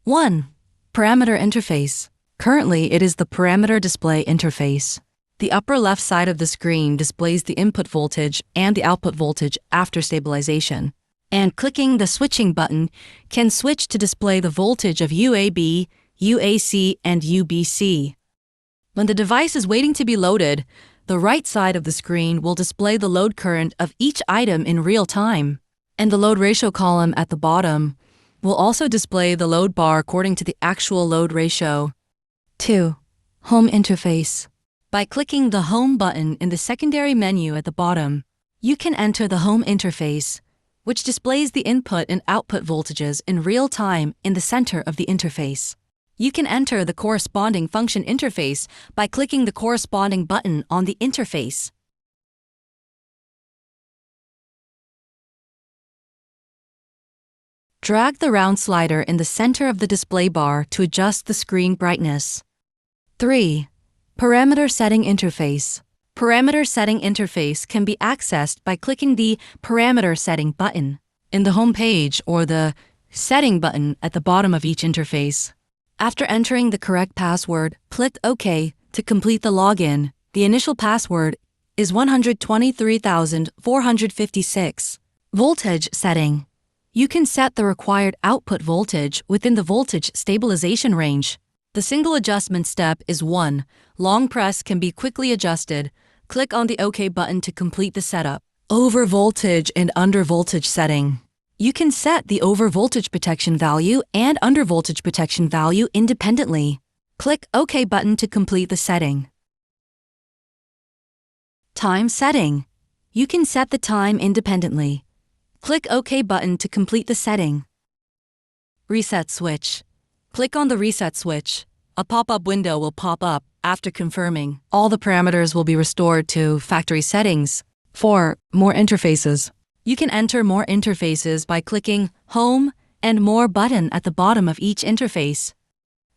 1. Parameter interface. Currently, it is the parameter display interface. The upper left side of the screen displays the input voltage and the output voltage after stabilization. And clicking the switching button can switch to display the voltage of UAB, UAC, and UBC. When the device is waiting to be loaded, the right side of the screen will display the load current of each item in real time. And the load ratio column at the bottom will also display the load bar according to the actual load ratio. 2. Home interface. By clicking the Home button in the secondary menu at the bottom, you can enter the Home interface, which displays the input and output voltages in real time in the center of the interface. You can enter the corresponding function interface by clicking the corresponding button on the interface. Drag the round slider in the center of the display bar to adjust the screen brightness. 3. Parameter setting interface. Parameter setting interface can be accessed by clicking the Parameter Setting button in the home page or the Setting button at the bottom of each interface. After entering the correct password, click OK to complete the login. The initial password is 123,456. Voltage setting. You can set the required output voltage within the voltage stabilization range. The single adjustment step is 1. Long press can be quickly adjusted. Click on the OK button to complete the setup. Over voltage and under voltage setting. You can set the over voltage protection value and under voltage protection value independently. Click OK button to complete the setting. Time setting. You can set the time independently. Click OK button to complete the setting. Reset switch. Click on the reset switch. A pop-up window will pop up after confirming. All the parameters will be restored to factory settings. 4. More interfaces. You can enter more interfaces by clicking Home and More button at the bottom of each interface.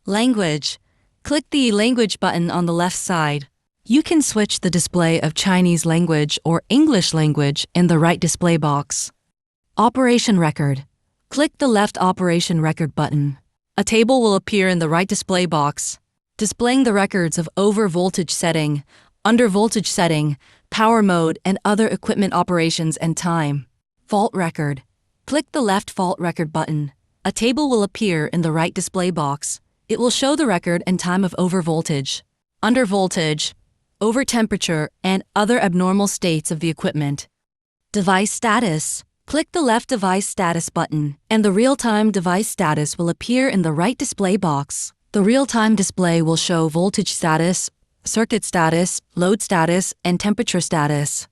Language. Click the Language button on the left side. You can switch the display of Chinese language or English language in the right display box. Operation record. Click the left Operation record button. A table will appear in the right display box, displaying the records of over voltage setting, under voltage setting, power mode, and other equipment operations and time. Fault record. Click the left fault record button. A table will appear in the right display box. It will show the record and time of over voltage, under voltage, over temperature, and other abnormal states of the equipment. Device status. Click the left device status button, and the real-time device status will appear in the right display box. The real-time display will show voltage status, circuit status, load status, and temperature status.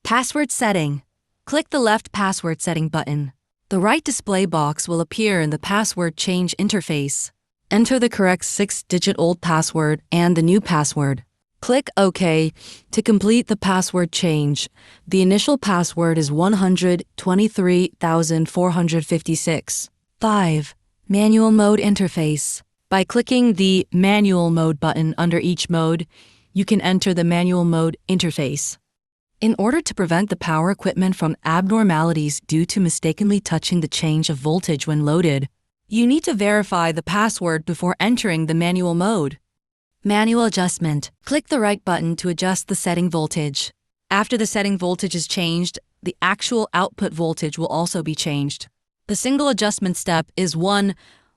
Password setting. Click the left password setting button. The right display box will appear in the password change interface. Enter the correct 6-digit old password and the new password. Click OK to complete the password change. The initial password is 123,456. 5. Manual mode interface. By clicking the Manual Mode button under each mode, you can enter the Manual Mode interface. In order to prevent the power equipment from abnormalities due to mistakenly touching the change of voltage when loaded, you need to verify the password before entering the manual mode. Manual adjustment. Click the right button to adjust the setting voltage. After the setting voltage is changed, the actual output voltage will also be changed. The single adjustment step is 1.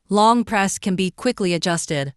Long press can be quickly adjusted.